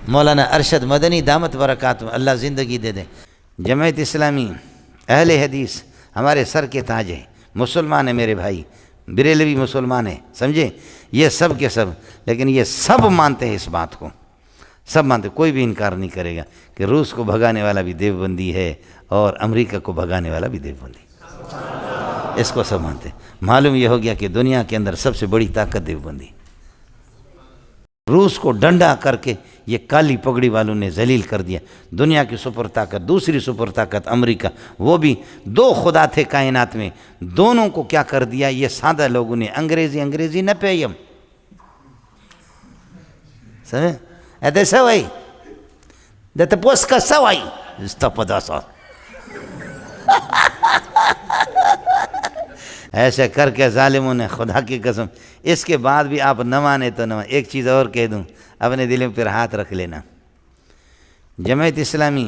مولانا ارشد مدنی دامت برکاتہ اللہ زندگی دے دیں۔ جماعت اسلامی اہل حدیث ہمارے سر کے تاج ہیں، مسلمان ہیں میرے بھائی، بریلوی مسلمان ہیں، سمجھے، یہ سب کے سب، لیکن یہ سب مانتے ہیں اس بات کو، سب مانتے، کوئی بھی انکار نہیں کرے گا کہ روس کو بھگانے والا بھی دیوبندی ہے اور امریکہ کو بھگانے والا بھی دیوبندی، اس کو سب مانتے ہیں۔ معلوم یہ ہو گیا کہ دنیا کے اندر سب سے بڑی طاقت دیوبندی، روس کو ڈنڈا کر کے یہ کالی پگڑی والوں نے ذلیل کر دیا۔ دنیا کی سپر طاقت، دوسری سپر طاقت امریکہ، وہ بھی دو خدا تھے کائنات میں، دونوں کو کیا کر دیا یہ سادہ لوگوں نے، انگریزی نہ پیم سمجھے ایتے سوائی دیتے پوس کا سوائی استا پدا سا ایسے کر کے ظالموں نے، خدا کی قسم، اس کے بعد بھی آپ نہ مانے تو نہ مانے۔ ایک چیز اور کہہ دوں، اپنے دل میں پھر ہاتھ رکھ لینا، جماعت اسلامی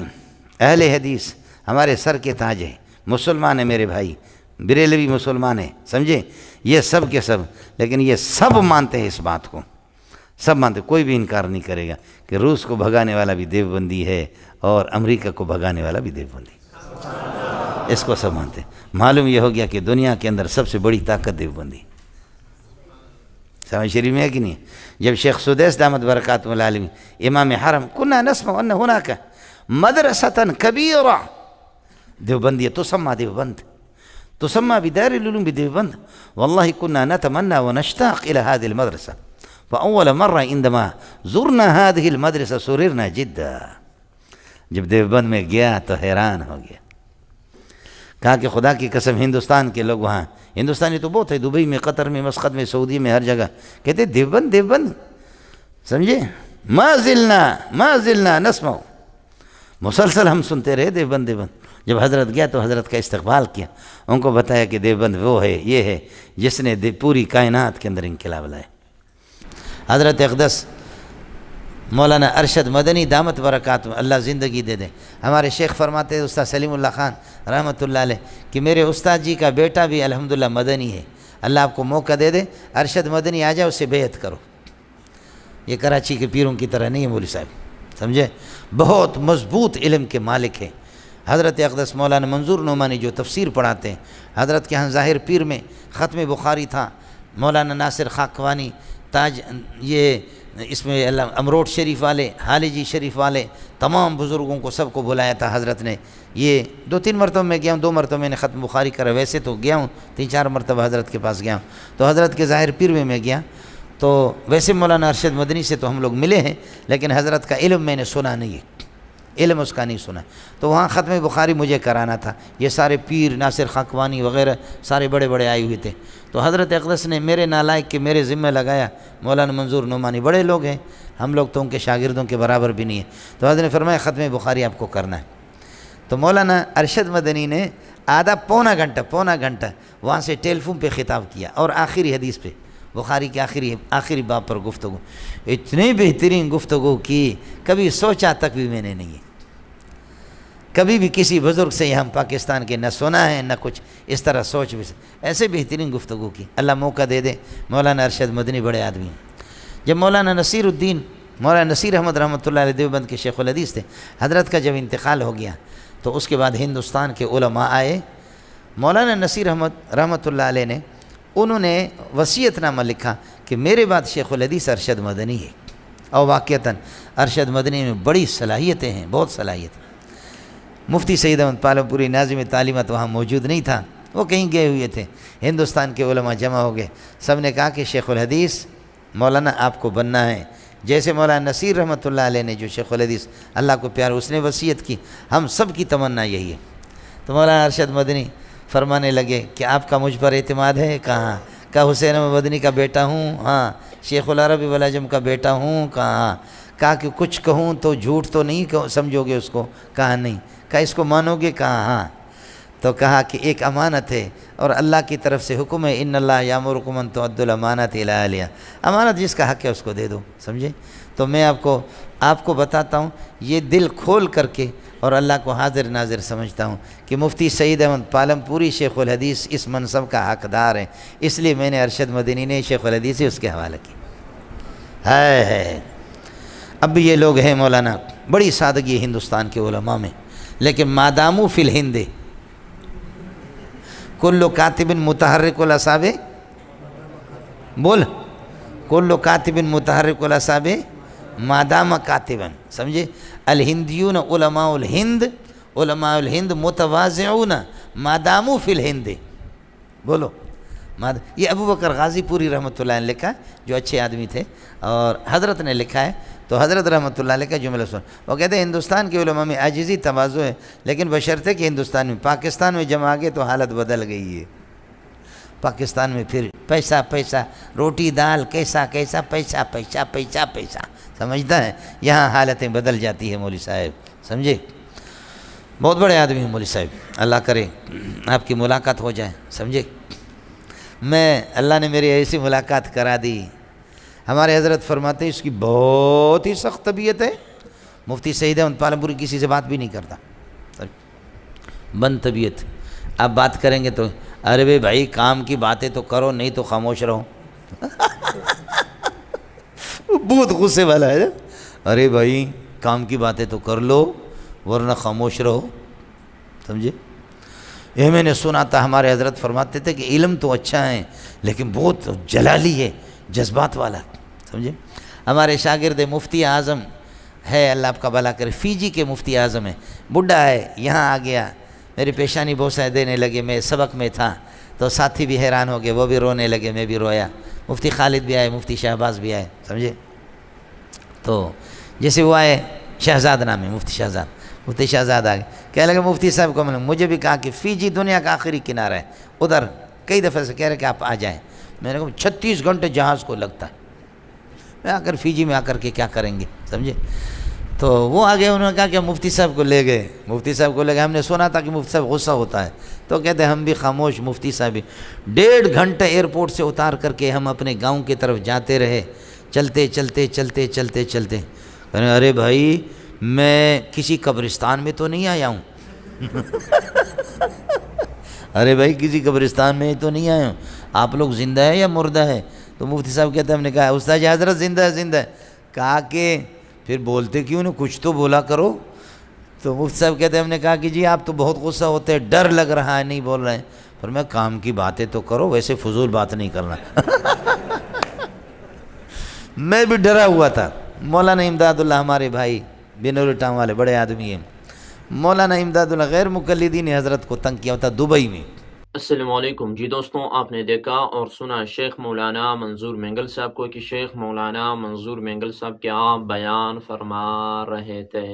اہل حدیث ہمارے سر کے تاج ہیں، مسلمان ہیں میرے بھائی، بریلوی مسلمان ہیں، سمجھے، یہ سب کے سب، لیکن یہ سب مانتے ہیں اس بات کو، سب مانتے، کوئی بھی انکار نہیں کرے گا کہ روس کو بھگانے والا بھی دیوبندی ہے اور امریکہ کو بھگانے والا بھی دیوبندی، اس کو سب مانتے ہیں۔ معلوم یہ ہو گیا کہ دنیا کے اندر سب سے بڑی طاقت دیوبندی، سمجھ شریف میں ہے کہ نہیں؟ جب شیخ سدیس دامت برکاتہ العالمین امام حرم كنا نسمع ان هناك مدرسة كبيرة دیوبندیة تسمى بدار العلوم بديوبند، والله كنا نتمنى ونشتاق إلى هذه المدرسة، فأول مرة عندما زرنا هذه المدرسة سررنا جدا، جب دیوبند میں گیا تو حیران ہو گیا، کہا کہ خدا کی قسم ہندوستان کے لوگ وہاں، ہندوستانی تو بہت ہے، دبئی میں، قطر میں، مسقط میں، سعودی میں، ہر جگہ کہتے دیوبند، سمجھے، ما زلنا نسمع، مسلسل ہم سنتے رہے دیوبند۔ جب حضرت گیا تو حضرت کا استقبال کیا، ان کو بتایا کہ دیوبند وہ ہے، یہ ہے جس نے پوری کائنات کے اندر انقلاب لائے۔ حضرت اقدس مولانا ارشد مدنی دامت برکاتہ اللہ زندگی دے دیں، ہمارے شیخ فرماتے ہیں استاد سلیم اللہ خان رحمۃ اللہ علیہ کہ میرے استاد جی کا بیٹا بھی الحمدللہ مدنی ہے، اللہ آپ کو موقع دے دے، ارشد مدنی آ جائے، اس سے بیعت کرو۔ یہ کراچی کے پیروں کی طرح نہیں ہے مولوی صاحب، سمجھے، بہت مضبوط علم کے مالک ہیں۔ حضرت اقدس مولانا منظور نعمانی جو تفسیر پڑھاتے ہیں، حضرت کے ہاں ظاہر پیر میں ختم بخاری تھا، مولانا ناصر خاکوانی تاج، یہ اس میں امروٹ شریف والے، حالجی شریف والے، تمام بزرگوں کو سب کو بلایا تھا حضرت نے۔ یہ 2-3 مرتبہ میں گیا ہوں، 2 مرتبہ میں نے ختم بخاری کرا، ویسے تو گیا ہوں 3-4 مرتبہ حضرت کے پاس گیا ہوں، تو حضرت کے ظاہر پیر میں گیا، تو ویسے مولانا ارشد مدنی سے تو ہم لوگ ملے ہیں، لیکن حضرت کا علم میں نے سنا نہیں ہے، علم اس کا نہیں سنا، تو وہاں ختم بخاری مجھے کرانا تھا، یہ سارے پیر ناصر خاکوانی وغیرہ سارے بڑے بڑے آئے ہوئے تھے، تو حضرت اقدس نے میرے نالائق کے میرے ذمہ لگایا، مولانا منظور نعمانی بڑے لوگ ہیں، ہم لوگ تو ان کے شاگردوں کے برابر بھی نہیں ہیں، تو حضرت نے فرمایا ختم بخاری آپ کو کرنا ہے، تو مولانا ارشد مدنی نے پونا گھنٹہ وہاں سے ٹیلی فون پہ خطاب کیا، اور آخری حدیث پہ، بخاری کے آخری باب پر گفتگو، اتنی بہترین گفتگو کی کبھی سوچا تک بھی میں نے نہیں ہے، کبھی بھی کسی بزرگ سے ہم پاکستان کے نہ سنا ہے نہ کچھ اس طرح سوچ بھی، ایسے بہترین گفتگو کی، اللہ موقع دے دے۔ مولانا ارشد مدنی بڑے آدمی ہیں۔ جب مولانا نصیر احمد رحمۃ اللہ علیہ دیوبند کے شیخ الحدیث تھے، حضرت کا جب انتقال ہو گیا تو اس کے بعد ہندوستان کے علماء آئے، مولانا نصیر احمد رحمۃ اللہ علیہ نے انہوں نے وصیت نامہ لکھا کہ میرے بعد شیخ الحدیث ارشد مدنی ہے، اور واقعتاً ارشد مدنی میں بڑی صلاحیتیں ہیں، بہت صلاحیتیں۔ مفتی سید احمد پالمپوری ناظم تعلیمات وہاں موجود نہیں تھا، وہ کہیں گئے ہوئے تھے، ہندوستان کے علماء جمع ہو گئے، سب نے کہا کہ شیخ الحدیث مولانا آپ کو بننا ہے، جیسے مولانا نصیر رحمۃ اللہ علیہ نے جو شیخ الحدیث اللہ کو پیار اس نے وصیت کی، ہم سب کی تمنا یہی ہے۔ تو مولانا ارشد مدنی فرمانے لگے کہ آپ کا مجھ پر اعتماد ہے؟ کہا حسین مدنی کا بیٹا ہوں، ہاں، شیخ العرب والعجم کا بیٹا ہوں، کہا کہ کچھ کہوں تو جھوٹ تو نہیں سمجھو گے اس کو؟ کہا نہیں۔ کہا اس کو مانو گے؟ کہا ہاں۔ تو کہا کہ ایک امانت ہے اور اللہ کی طرف سے حکم ہے، ان اللہ یامرکم ان تؤدوا الامانات الی اہلہا، امانت جس کا حق ہے اس کو دے دو، سمجھے؟ تو میں آپ کو بتاتا ہوں، یہ دل کھول کر کے اور اللہ کو حاضر ناظر سمجھتا ہوں کہ مفتی سعید احمد پالمپوری شیخ الحدیث اس منصب کا حقدار ہیں، اس لیے میں نے ارشد مدنی نے شیخ الحدیث سے اس کے حوالے کی ہے۔ اب بھی یہ لوگ ہیں مولانا، بڑی سادگی ہے ہندوستان کے علماء میں، لیکن مادامو فی الہند کل کاتب متحرک الاصاب، بول کل کاتب متحرک الاصاب مادام کاتبا، سمجھے؟ الہندیون علماء الہند، علماء الہند متواضعون مادامو فی الہند، بولو یہ ابو بکر غازی پوری رحمۃ اللہ علیہ لکھا، جو اچھے آدمی تھے، اور حضرت نے لکھا ہے، تو حضرت رحمۃ اللہ علیہ کا جملہ سن، وہ کہتے ہیں ہندوستان کے علماء میں عاجزی تواضع ہے، لیکن بشرطے کہ ہندوستان میں، پاکستان میں جب آگے تو حالت بدل گئی ہے۔ پاکستان میں پھر پیسہ پیسہ، روٹی دال کیسا کیسا، پیسہ پیسہ پیسہ پیسہ، سمجھتا ہے؟ یہاں حالتیں بدل جاتی ہیں مولوی صاحب، سمجھے؟ بہت بڑے آدمی ہیں مولوی صاحب، اللہ کرے آپ کی ملاقات ہو جائے، سمجھے؟ اللہ نے میری ایسی ملاقات کرا دی، ہمارے حضرت فرماتے ہیں اس کی بہت ہی سخت طبیعت ہے، مفتی سعید احمد پالنپوری کسی سے بات بھی نہیں کرتا، بند طبیعت، آپ بات کریں گے تو ارے بھائی کام کی باتیں تو کرو، نہیں تو خاموش رہو۔ بہت غصے والا ہے، ارے بھائی کام کی باتیں تو کر لو ورنہ خاموش رہو، سمجھے؟ یہ میں نے سنا تھا، ہمارے حضرت فرماتے تھے کہ علم تو اچھا ہے لیکن بہت جلالی ہے، جذبات والا، سمجھے؟ ہمارے شاگرد مفتی اعظم ہے، اللہ آپ کا بھلا کرے، فیجی کے مفتی اعظم ہے، بڈھا ہے، یہاں آ گیا، میری پیشانی بوسہ دینے لگے، میں سبق میں تھا تو ساتھی بھی حیران ہو گئے، وہ بھی رونے لگے، میں بھی رویا، مفتی خالد بھی آئے، مفتی شہباز بھی آئے، سمجھے؟ تو جیسے وہ آئے، شہزاد نام ہے، مفتی شہزاد، مفتی شہزاد آ گئے، کہنے لگے مفتی صاحب کو، مجھے بھی کہا کہ فیجی دنیا کا آخری کنارہ ہے، ادھر کئی دفعہ سے کہہ رہے کہ آپ آ جائیں، میں نے کہا 36 گھنٹے جہاز کو لگتا ہے، میں آ کر فیجی میں آ کر کے کیا کریں گے، سمجھے؟ تو وہ آگے انہوں نے کہا کہ مفتی صاحب کو لے گئے، مفتی صاحب کو لے گئے، ہم نے سنا تھا کہ مفتی صاحب غصہ ہوتا ہے، تو کہتے ہیں ہم بھی خاموش، مفتی صاحب بھی 1.5 گھنٹہ ایئرپورٹ سے اتار کر کے ہم اپنے گاؤں کی طرف جاتے رہے، چلتے چلتے چلتے چلتے چلتے، کہنے ارے بھائی میں کسی قبرستان میں تو نہیں آیا ہوں، ارے بھائی کسی قبرستان میں تو نہیں آیا ہوں، آپ لوگ زندہ ہے یا مردہ ہے؟ تو مفتی صاحب کہتے ہیں ہم نے کہا استاد حضرت زندہ ہے، زندہ ہے، کہا کہ پھر بولتے کیوں نہیں، کچھ تو بولا کرو۔ تو مفتی صاحب کہتے ہیں ہم نے کہا کہ جی آپ تو بہت غصہ ہوتے ہیں، ڈر لگ رہا ہے، نہیں بول رہے ہیں، پر میں کام کی باتیں تو کرو، ویسے فضول بات نہیں کرنا۔ میں بھی ڈرا ہوا تھا۔ مولانا امداد اللہ ہمارے بھائی بنور ٹاؤن والے بڑے آدمی ہیں، مولانا امداد اللہ غیر مقلدین حضرت کو تنگ کیا ہوتا دبئی میں۔ السلام علیکم جی دوستوں، آپ نے دیکھا اور سنا شیخ مولانا منظور مینگل صاحب کو کہ شیخ مولانا منظور مینگل صاحب کیا بیان فرما رہے تھے۔